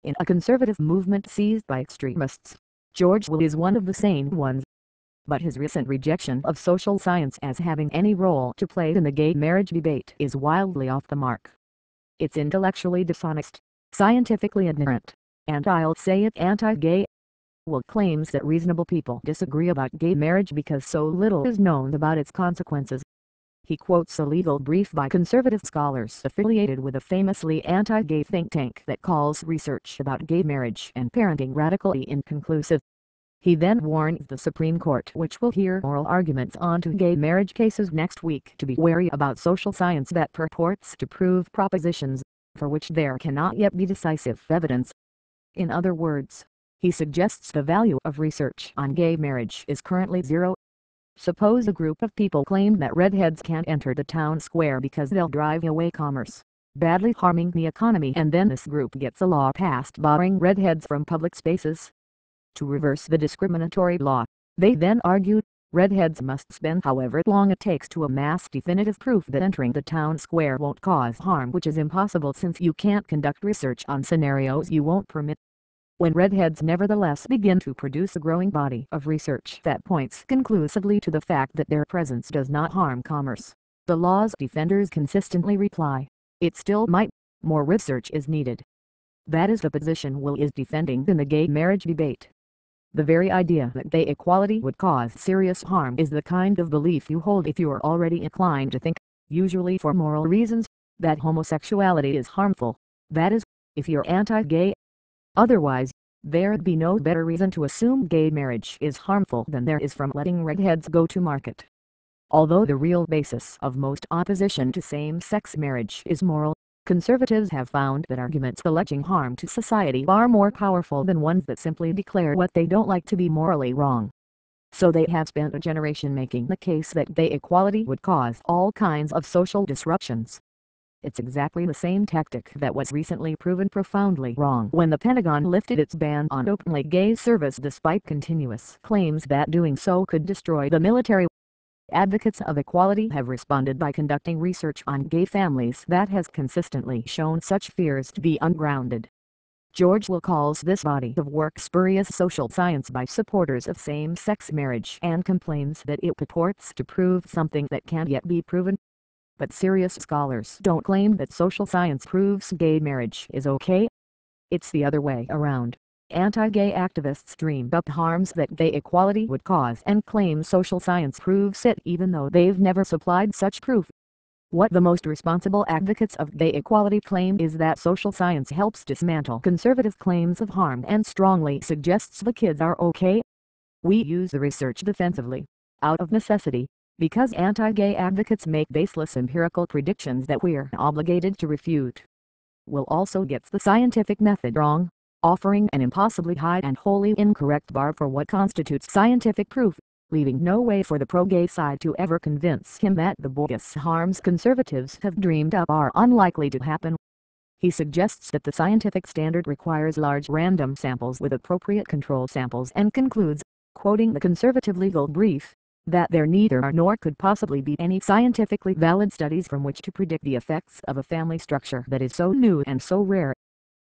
In a conservative movement seized by extremists, George Will is one of the sane ones. But his recent rejection of social science as having any role to play in the gay marriage debate is wildly off the mark. It's intellectually dishonest, scientifically ignorant, and I'll say it anti-gay. Will claims that reasonable people disagree about gay marriage because so little is known about its consequences. He quotes a legal brief by conservative scholars affiliated with a famously anti-gay think tank that calls research about gay marriage and parenting radically inconclusive. He then warns the Supreme Court, which will hear oral arguments on two gay marriage cases next week, to be wary about social science that purports to prove propositions for which there cannot yet be decisive evidence. In other words, he suggests the value of research on gay marriage is currently zero. Suppose a group of people claim that redheads can't enter the town square because they'll drive away commerce, badly harming the economy, and then this group gets a law passed barring redheads from public spaces. To reverse the discriminatory law, they then argue, redheads must spend however long it takes to amass definitive proof that entering the town square won't cause harm, which is impossible since you can't conduct research on scenarios you won't permit. When redheads nevertheless begin to produce a growing body of research that points conclusively to the fact that their presence does not harm commerce, the law's defenders consistently reply, it still might, more research is needed. That is the position Will is defending in the gay marriage debate. The very idea that gay equality would cause serious harm is the kind of belief you hold if you are already inclined to think, usually for moral reasons, that homosexuality is harmful. That is, if you're anti-gay. Otherwise, there'd be no better reason to assume gay marriage is harmful than there is from letting redheads go to market. Although the real basis of most opposition to same-sex marriage is moral, conservatives have found that arguments alleging harm to society are more powerful than ones that simply declare what they don't like to be morally wrong. So they have spent a generation making the case that gay equality would cause all kinds of social disruptions. It's exactly the same tactic that was recently proven profoundly wrong when the Pentagon lifted its ban on openly gay service despite continuous claims that doing so could destroy the military. Advocates of equality have responded by conducting research on gay families that has consistently shown such fears to be ungrounded. George Will calls this body of work spurious social science by supporters of same-sex marriage and complains that it purports to prove something that can't yet be proven. But serious scholars don't claim that social science proves gay marriage is okay. It's the other way around. Anti-gay activists dream up harms that gay equality would cause and claim social science proves it even though they've never supplied such proof. What the most responsible advocates of gay equality claim is that social science helps dismantle conservative claims of harm and strongly suggests the kids are okay. We use the research defensively, out of necessity, because anti-gay advocates make baseless empirical predictions that we're obligated to refute. Will also gets the scientific method wrong, offering an impossibly high and wholly incorrect bar for what constitutes scientific proof, leaving no way for the pro-gay side to ever convince him that the bogus harms conservatives have dreamed up are unlikely to happen. He suggests that the scientific standard requires large random samples with appropriate control samples and concludes, quoting the conservative legal brief, that there neither are nor could possibly be any scientifically valid studies from which to predict the effects of a family structure that is so new and so rare.